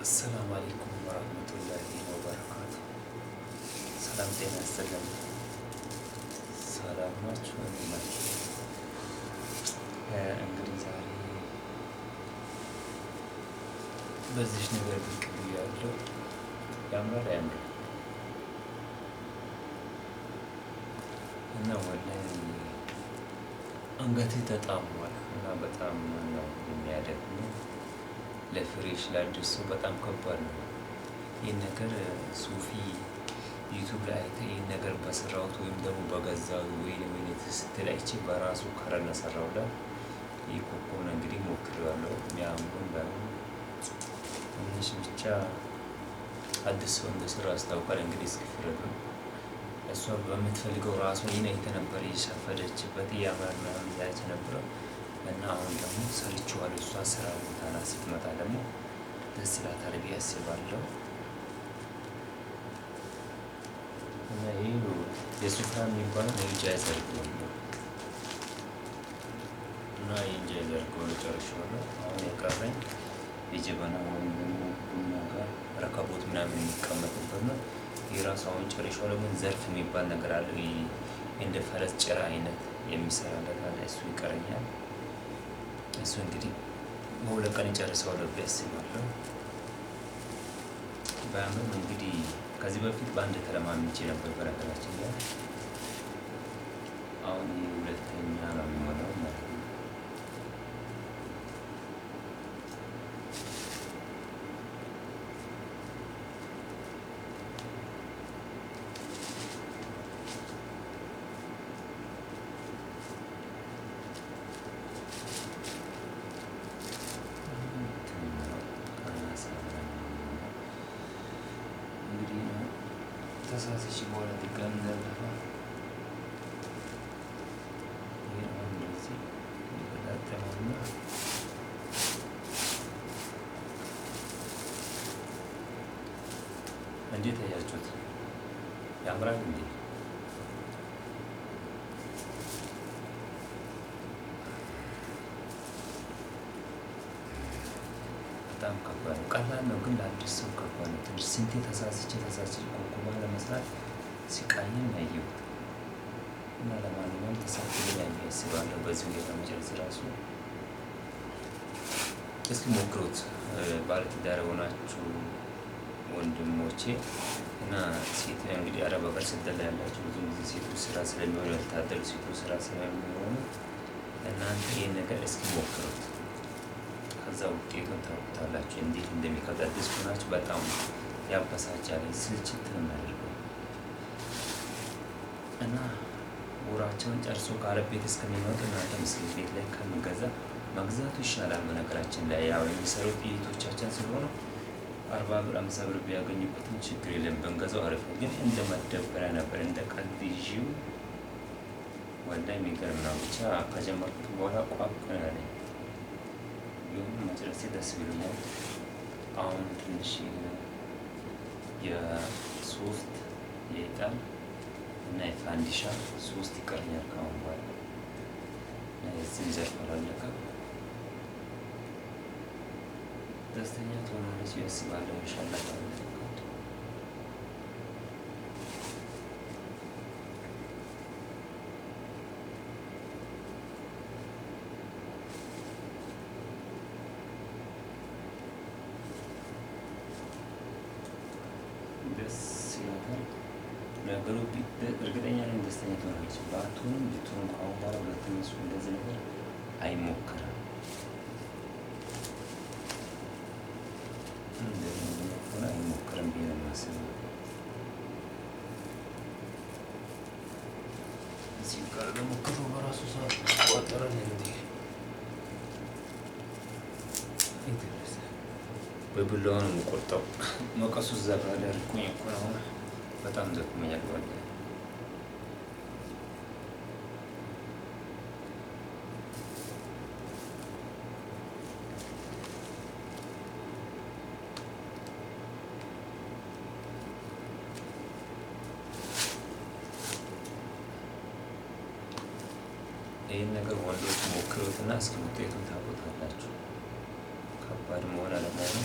አሰላሙ አለይኩም ወራህመቱላሂ ወበረካቱ። ሰላም ጤና ይስጥልን። ሰላም ናችሁ? እንግዲህ ዛሬ በዚህ ነገር ብቅ ብያለሁ። ያምራል አያምርም? እና ወላሂ አንገቴ ተጣሟል እና በጣም ነው የሚያደክመው። ለፍሬሽ ለአዲስ ሰው በጣም ከባድ ነው። ይህን ነገር ሱፊ ዩቱብ ላይ አይተህ ይህን ነገር በሰራሁት ወይም ደግሞ በገዛው ወይ ስትል አይቼ በራሱ ከረነ ሰራውላት። ይህ ኮኮን እንግዲህ ሞክሬዋለሁ። የሚያምሩን ባይሆን ትንሽ ብቻ አዲስ ሰው እንደሰራ ያስታውቃል። እንግዲህ እስኪ ፍረዱ። እሷ በምትፈልገው ራሱ ይህን የተነበረ የሸፈደችበት እያመር ምናምን ያች ነበረው እና አሁን ደግሞ ሰርቼዋለሁ። እሷ ስራ ቦታ ላይ ስትመጣ ደግሞ ደስ ይላታል ብዬ አስባለሁ። እና ይህ የሱፍራ የሚባለው የጃይዘር ጎን ነው እና የጃይዘር ጎን ጨርሼዋለሁ። አሁን የቀረኝ የጀበና ወይም ደግሞ ቡና ጋር ረከቦት ምናምን የሚቀመጥበት ነው። የራሱ አሁን ጨርሼዋለሁ። ግን ዘርፍ የሚባል ነገር አለ። እንደ ፈረስ ጭራ አይነት የሚሰራለት አለ። እሱ ይቀረኛል። እሱ እንግዲህ በሁለት ቀን ጨርሰዋለሁ ብዬ አስባለሁ። በአመት እንግዲህ ከዚህ በፊት በአንድ ተለማምጄ ነበር በነገራችን ላይ። አሁን ሁለተኛ ነው የሚሆነው ማለት ነው። ተሳስቼ በኋላ ድጋሚ እንዳለፋ ይሄን አሁን እንደዚህ ይገጣጠመውና እንዴት አያችሁት? ያምራል እንዴ? በጣም ከባድ ነው። ቀላል ነው ግን ለአዲስ ሰው ከባድ ነው ትንሽ። ስንቴ ተሳስቼ ኮኮባ ለመስራት ሲቃየም ያየሁት እና ለማንኛውም ተሳክቶልኛል ብዬ አስባለሁ። በዚህ ሁኔታ መጨረስ ራሱ እስኪ ሞክሩት። ባለትዳር የሆናችሁ ወንድሞቼ እና ሴት እንግዲህ አረብ ሀገር ስደት ላይ ያላችሁ ብዙ ጊዜ ሴቶች ስራ ስለሚሆኑ ያልታደሉ ሴቶች ስራ ስለሚሆኑ እናንተ ይህን ነገር እስኪ ሞክሩት። ከዛ ውጤቱን ታውቁታላችሁ እንዴት እንደሚከብድ። አዲስ ሆናችሁ በጣም ያበሳጫል፣ ስልችት ነው የሚያደርገው እና ወራቸውን ጨርሶ ከአረብ ቤት እስከሚመጡ እናንተ ምስል ቤት ላይ ከምገዛ መግዛቱ ይሻላል። በነገራችን ላይ ያው የሚሰሩት ቤቶቻችን ስለሆነ 40 ብር 50 ብር ቢያገኙበትም ችግር የለም ብንገዛው አሪፍ ነው። ግን እንደ መደበሪያ ነበር እንደ ቀልድ ይዤው ወላሂ የሚገርም ነው። ብቻ ከጀመርኩት በኋላ ቋቅ ነው ያለኝ። ቢሆንም መጨረሴ ደስ ብሎኛል። አሁን ትንሽ የሶፍት የኢጣን እና የፋንዲሻ 3 ይቀረኛል ከአሁን በኋላ እና የዚህን ዘርፍ አላለቀም። ደስተኛ ትሆናለች ብዬ አስባለሁ። ኢንሻአላህ ደስ ይላታል ነገሩ። እርግጠኛ ነኝ ደስተኛ ትሆናለች። ባትሆንም ብትሆንም ከአሁን በኋላ ሁለተኛ እሱ እንደዚህ ነገር አይሞከርም። ሆነ አይሞክርም ብዬ ነው የማስበው። እዚህ ጋር ደግሞ ክሩ በራሱ ሰዓት ቆጠረን እንዲህ በቢላዋ ነው የምቆርጠው። መቀሱ እዛ ጋር አድርጎኝ እኮ ነው። በጣም ደክሞኛል ወላሂ። ይህን ነገር ወንዶች ሞክሩትና እስኪ ውጤቱን ታውቁታላችሁ። ከባድ መሆን አለመሆኑ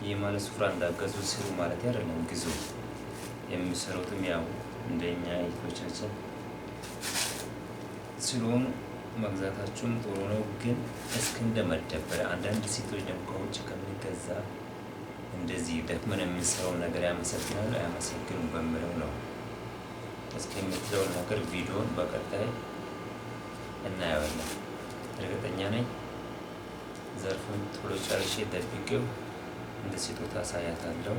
ይህ ማለት ሱፍራ እንዳገዙ ስሩ ማለት አይደለም። ግዙ። የሚሰሩትም ያው እንደኛ እህቶቻችን ስለሆኑ መግዛታችሁም ጥሩ ነው። ግን እስከ እንደመደበረ አንዳንድ ሴቶች ደግሞ ከውጭ ከሚገዛ እንደዚህ ደክመን የምንሰራው ነገር ያመሰግናሉ አያመሰግኑም በምለው ነው። እስኪ የምትለውን ነገር ቪዲዮን በቀጣይ እናየዋለን። እርግጠኛ ነኝ ዘርፉን ቶሎ ጨርሼ ደብቄው እንደ ስጦታ አሳያታለሁ።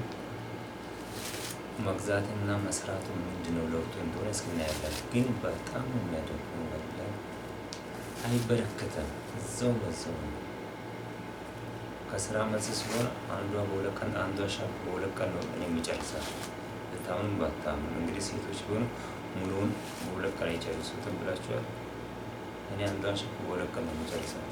መግዛትና መስራቱ ምንድነው ለውጡ እንደሆነ እስኪ እናያለን። ግን በጣም የሚያደክመው ነገር አይበረከተም። እዛው በዛው ነው። ከስራ መልስ ስለሆነ አንዷ በሁለት ቀን አንዷ ሻርፕ በሁለት ቀን ነው እኔ የሚጨርሳት። ብታምኑም ባታምኑም እንግዲህ ሴቶች ቢሆኑ ሙሉውን በሁለት ቀን አይጨርሱትም ብላችኋል። እኔ አንዷን ሻርፕ በሁለት ቀን ነው የሚጨርሳት።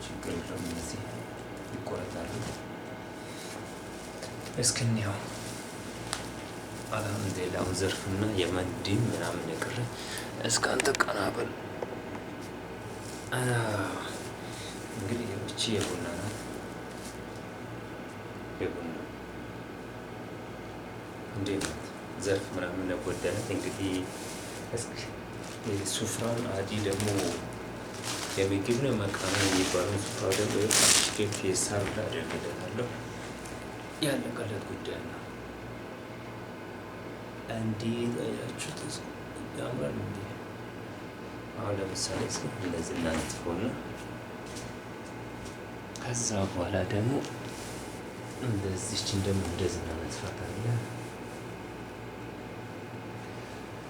ችግር የለውም። እነዚህ ይቆረጣሉ። እስክንያው አልሐምዱሊላህ ዘርፍና የመንዲን ምናምን የቀረ እስከ አንተ ቀናበል። እንግዲህ እቺ የቡና ናት። የቡና እንዴት ናት? ዘርፍ ምናምን ለጎደለት እንግዲህ እስኪ ሱፍራን አዲ ደግሞ የምግብ ነው መቃሚ የሚባለው ሱፍራ ደግሞ የፓስኬት የሳር አደርግለታለሁ። ያለቀለት ጉዳይ ነው። እንዴት አያችሁት? ያምራል እንዴ? አሁን ለምሳሌ እንደዚህ እናነጥፈውና ከዛ በኋላ ደግሞ እንደዚህችን ደግሞ እንደዚህ እናነጥፋታለን።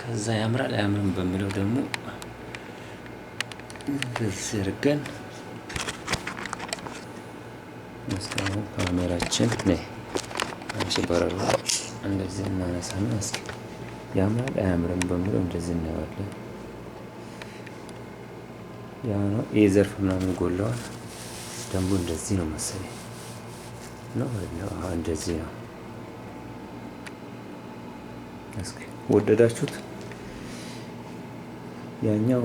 ከዛ ያምራል አያምርም በሚለው ደግሞ እንደዚህ አድርገን መስቀሉ ካሜራችን ነይ አንቺ በረሮ እንደዚህ እናነሳና እስኪ ያምራል አያምርም በሚለው እንደዚህ እናየዋለን። ያ ነው ይሄ ዘርፍ ምናምን ጎለዋል። ደግሞ እንደዚህ ነው መሰለኝ ነው አይደል? እንደዚህ ነው። እስኪ ወደዳችሁት? ያኛው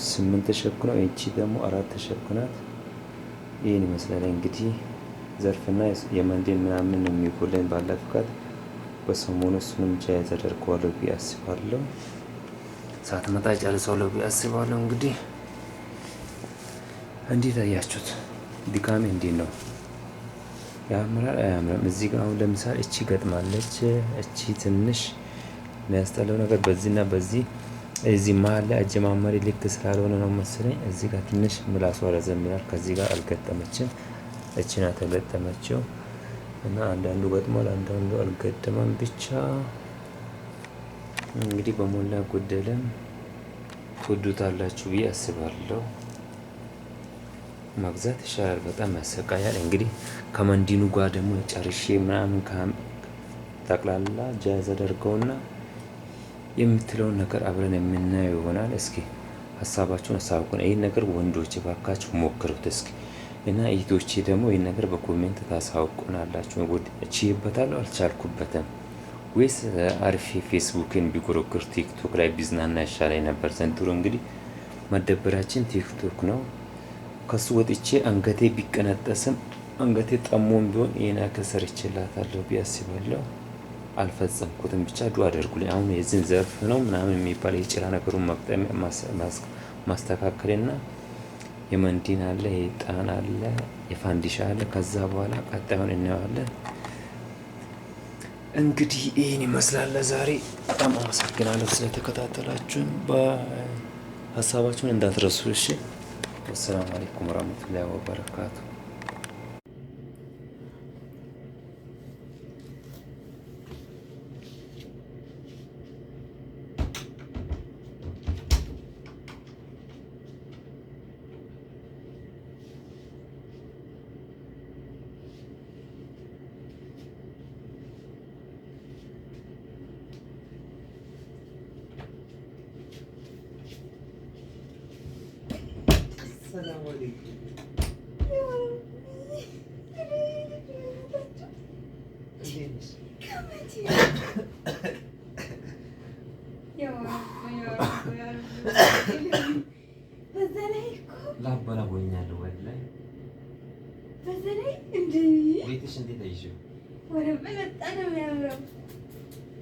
8 ተሸክኖ እቺ ደግሞ 4 ተሸክናት ይሄን ይመስላል። እንግዲህ ዘርፍና የመንዴን ምናምን የሚጎለን ባለፍቃት በሰሞኑ እሱንም ጃይ ተደርገዋለሁ ብዬ አስባለሁ። ሳትመጣ ጨርሰዋለሁ ብዬ አስባለሁ። እንግዲህ እንዴት አያችሁት? ድካሜ እንዴት ነው? ያምራል አያምርም? እዚህ ጋር አሁን ለምሳሌ እቺ ገጥማለች። እቺ ትንሽ የሚያስጠላው ነገር በዚህና በዚህ እዚህ መሀል ላይ አጀማመሪ ልክ ስላልሆነ ነው መሰለኝ። እዚህ ጋር ትንሽ ምላሷ ረዘም ይላል። ከዚህ ጋር አልገጠመችም። እቺ ናት ተገጠመችው እና አንዳንዱ ገጥሟል፣ አንዳንዱ አልገጠመም። ብቻ እንግዲህ በሞላ ጎደለም ትወዱታላችሁ ብዬ አስባለሁ። መግዛት ይሻላል። በጣም ያሰቃያል። እንግዲህ ከመንዲኑ ጋር ደግሞ ጨርሼ ምናምን ጠቅላላ ጃዝ አደርገውና የምትለውን ነገር አብረን የምናየው ይሆናል። እስኪ ሀሳባችሁን አሳውቁን። ይህን ነገር ወንዶች ባካችሁ ሞክሩት እስኪ እና እህቶቼ ደግሞ ይህን ነገር በኮሜንት ታሳውቁናላችሁ። እችይበታለሁ አልቻልኩበትም ወይስ አሪፍ ፌስቡክን ቢጎረግር ቲክቶክ ላይ ቢዝናና ይሻለኝ ነበር። ዘንድሮ እንግዲህ መደበራችን ቲክቶክ ነው። ከሱ ወጥቼ አንገቴ ቢቀነጠስም አንገቴ ጠሞም ቢሆን ይሄን ያክል ሰርቼላታለሁ ብዬ አስባለሁ። አልፈጸምኩትም። ብቻ ዱአ አድርጉልኝ። አሁን የዚህን ዘርፍ ነው ምናምን የሚባል የጭራ ነገሩን መቅጠም ማስተካከልና የመንዲን አለ፣ የጣን አለ፣ የፋንዲሻ አለ። ከዛ በኋላ ቀጣዩን እናየዋለን። እንግዲህ ይህን ይመስላል ለዛሬ። በጣም አመሰግናለሁ ስለተከታተላችሁን። በሀሳባችሁን እንዳትረሱ እሺ። ወሰላሙ አለይኩም ወራህመቱላሂ ወበረካቱ። አሰላሙ አለይኩም። ላበላ ቦኛለሁ ወላሂ። በዛ ላይ እንደ ቤትሽ እንዴት አይሽው? ወደ በለጣ ነው የሚያምረው።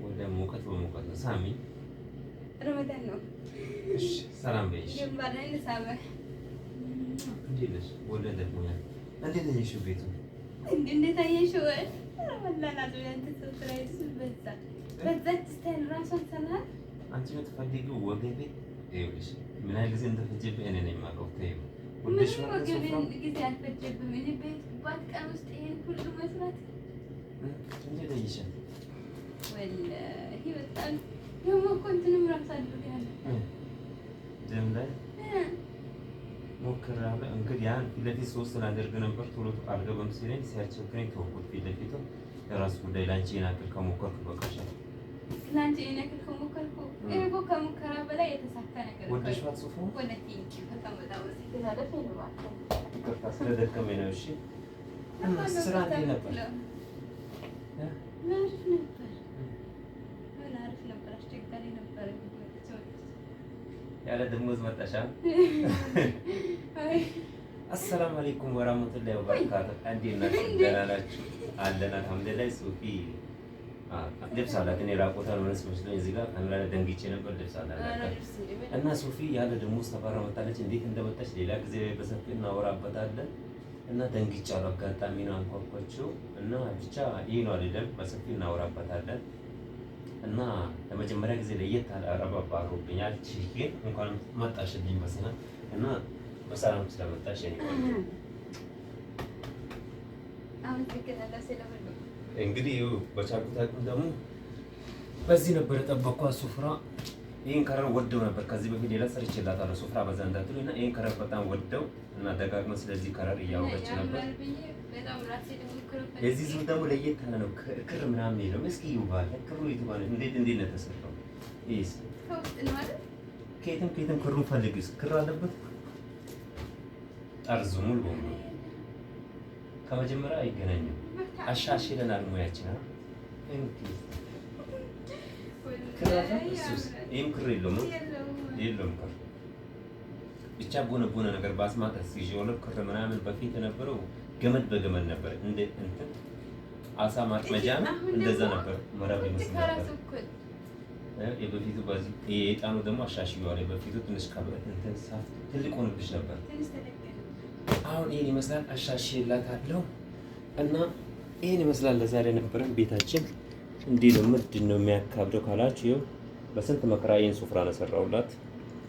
ወደ ሙቀት በሙቀት ነው። ሳሚ ረመዳን ነው። እሺ ሰላም በይሽ። ግንባር ላይ ልሳበ እንዴት ነሽ? ወደ ደሞኛል። እንዴት አይሽው ቤቱ? እንዴት አየሽው? ረመዳን አጥቢያን ተሰጥራይስ በዛ በዛች ስታይል ራሷን ሰላም አንቺ የምትፈልጊው ወገቤ ይኸውልሽ ምን ያህል ጊዜ እንደፈጀብኝ እኔ ነኝ የማውቀው። ተይው ወደሽ ወገቤን ጊዜ አልፈጀብም። እኔ በባት ቀን ውስጥ ይሄን ሁሉ መስራት እንዴት አይሽም? ወላሂ በጣም ደግሞ እኮ እንትንም እራሱ አድርጌያለሁ ደም ላይ ሞክሬያለሁ። እንግዲህ ያን ፊት ለፊት ሶስት ላደርግ ነበር ቶሎ አልገባም ሲለኝ ሲያስቸግረኝ ተውኩት። ፊት ለፊቱ የራሱ ጉዳይ ላንቺ ናክል ከሞከርኩ በቃሻል። ላንቺ ናክል ከሞከርኩ እኮ ከሙከራ በላይ የተሳካ ነገር ወደሽዋት ሱፉ ወለቲ በጣም በጣም ስለደፈ ነው ማለት ይቅርታ ስለደከመኝ ነው። እሺ እና ስራ እንዴት ነበር? ያለ ደሞዝ መጣሻ። አሰላሙ አለይኩም ወራህመቱላሂ ወበረካቱ። እንዴት ናችሁ? ደህና ናችሁ? አለን አልሐምዱሊላህ። ሶፊ ልብስ አላት። እኔ ራቆታ ነው መስሎኝ እዚህ ጋር ካሜራ ላይ ደንግጬ ነበር። ልብስ አላት እና ሶፊ ያለ ደሞዝ ተባራ መጣለች። እንዴት እንደመጣች ሌላ ጊዜ በሰፊው እናወራበታለን። እና ደንግጫለሁ። አጋጣሚ ነው አንኳኳቸው እና ብቻ ይሄ ነው አይደለም፣ በሰፊው እናወራበታለን። እና ለመጀመሪያ ጊዜ ለየት ያለ አረባ አሮብኛል። ግን እንኳን መጣሽልኝ በሰላም እና በሰላም ስለመጣሽ እኔ እንግዲህ በቻልኩት አቅም ደግሞ በዚህ ነበር የጠበኳት ሱፍራ። ይሄን ከረር ወደው ነበር ከዚህ በፊት ሌላ ሰርቼላታለሁ ሱፍራ በዛ እንዳትሉ እና ይሄን ከረር በጣም ወደው እና ደጋግመው ስለዚህ ከረር እያወራች ነበር። የዚህ ዙር ደግሞ ለየት ያለ ነው። ክር ምናምን የለም። እስኪ ይውባል ክሩ ይተባለ እንዴት ነው የተሰራው? ይስ ከየትም ክሩ ፈልጊስ ክር አለበት ጠርዙ ሙሉ በሙሉ ከመጀመሪያ አይገናኝም። አሻሽለናል ሙያችን አ እንግዲህ ክር አለ እሱስ ይሄም ክር የለውም ክር ብቻ ቦነ ነገር ባስማጣት ሲጆለ ክር ምናምን በፊት የነበረው ገመድ በገመድ ነበር። እንደ እንትን አሳ ማጥመጃ እንደዛ ነበር። መረብ ይመስል ነበር። የበፊቱ በዚህ የጣኑ ደግሞ አሻሽሏል። የበፊቱ ትንሽ ከብረት እንትን ሳፍ ትልቅ ሆነብሽ ነበር። አሁን ይሄን ይመስላል። አሻሽላታለሁ እና ይሄን ይመስላል። ለዛሬ ነበረን ቤታችን እንዲህ ነው። ምንድን ነው የሚያካብደው ካላችሁ ይኸው በስንት መከራ ይሄን ሱፍራ ነው ሰራውላት።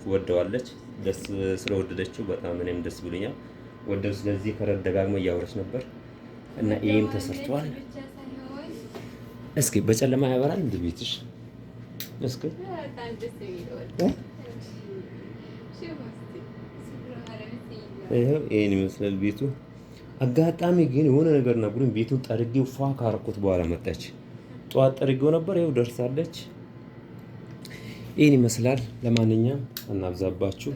ወደዋለች። ደስ ስለወደደችው በጣም እኔም ደስ ብሎኛል። ወደው ስለዚህ ከረር ደጋግሞ እያወራች ነበር እና ይሄም ተሰርቷል። እስኪ በጨለማ ያበራል እንዴ ቤትሽ? እስኪ ይሄን ይመስላል ቤቱ። አጋጣሚ ግን የሆነ ነገር ነግሩኝ ቤቱን ጠርጌው ፏ ካረኩት በኋላ መጣች። ጠዋት ጠርጌው ነበር ይኸው ደርሳለች። ይሄን ይመስላል። ለማንኛውም እናብዛባችሁ።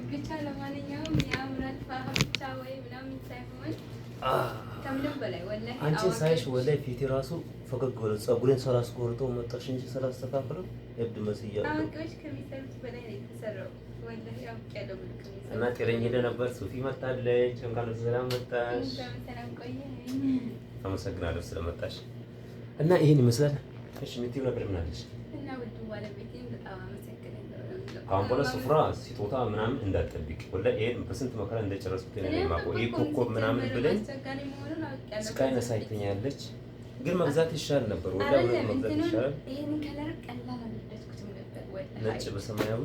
አንቺ ሳይሽ ወላሂ ፊቴ ራሱ ፈገግ ብሎ ፀጉሬን ስላስቆርጠው መጣሽ እንጂ ስላስተካክለው እብድ መስያለሁ። እና ጥረኝ ሄደ ነበር። ሱፊ መጣለች። እንኳን ሰላም መጣሽ። አመሰግናለሁ ስለመጣሽ እና ይሄን ይመስላል። እሺ ምትይው ነበር ምን አለሽ? እና ውድ ባለቤቴን በጣም አመሰግናለሁ። ካሁን በኋላ ሱፍራ ሲቶታ ምናምን እንዳትጠብቂ። ወላሂ ይሄን በስንት መከራ እንደጨረስኩት እኔ ነኝ የማውቀው። ይሄ ኮኮብ ምናምን ብለን ስቃይ ነሳይተኛለች። ግን መግዛት ይሻል ነበር። ወላሂ መግዛት ይሻላል። ይሄን ከለር ቀላል አልወደድኩትም ነበር ወላሂ። ነጭ በሰማያዊ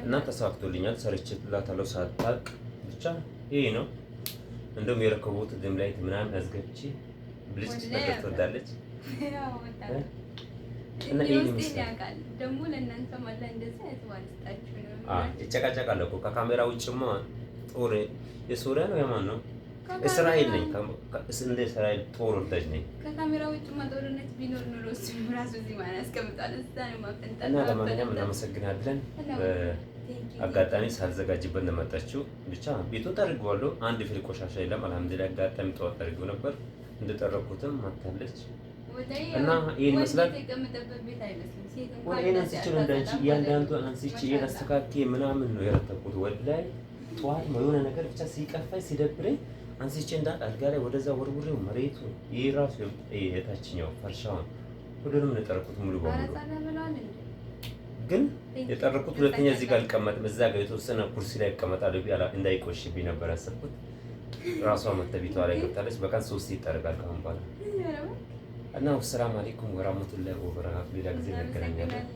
እና ተሳክቶልኛል። ሰርቼላታለሁ ሳታውቅ ብቻ ይሄ ነው። እንደውም የረከቡት ድም ላይት ምናምን አዝገብቼ ብልጭ ነገር ትወዳለች እና ይሄን ይመስላል። ደግሞ ለእናንተ ማለት እንደዛ ያስባልጣችሁ ነው። ይጨቃጨቃል እኮ ከካሜራ ውጭማ ጦር የሶሪያ ነው የማን ነው? እስራኤል ነኝ። እንደ እስራኤል ጦር ወዳጅ ነኝ። ከካሜራ ውጭማ ጦርነት ቢኖር ኑሮ እሱ ራሱ እዚህ ማለት ያስቀምጣል። እዛ ነው ማፈንጠጥ እና ለማንኛውም እናመሰግናለን። አጋጣሚ ሳልዘጋጅበት ነው መጣችው። ብቻ ቤቱ ጠርገዋለሁ። አንድ ፍሬ ቆሻሻ የለም። አልሐምዱሊላህ አጋጣሚ ጠዋት ጠርገው ነበር። እንደጠረኩትም ማታለች እና ይሄን ይመስላል። ወይኔ አንስቼ ነው እንዳንቺ እያንዳንዱ አንስቼ አስተካክዬ ምናምን ነው የረተኩት። ወላሂ ጠዋት የሆነ ነገር ብቻ ሲቀፋኝ ሲደብረኝ አንስቼ እንዳል አልጋ ላይ ወደዛ ወርውሬው መሬቱ ይሄ ራሱ የታችኛው ፈርሻውን ሁሉንም ነው የጠረኩት ሙሉ በሙሉ። ግን የጠረኩት ሁለተኛ እዚህ ጋር አልቀመጥም። እዛ ጋር የተወሰነ ኩርሲ ላይ እቀመጣለሁ እንዳይቆሽብኝ ነበር ያሰብኩት። ራሷ መተቢቷ ላይ ገብታለች። በቀን 3 ይጠረጋል ካሁን በኋላ እና ሰላም አለይኩም ወራህመቱላሂ ወበረካቱ። ሌላ ጊዜ እንገናኛለን።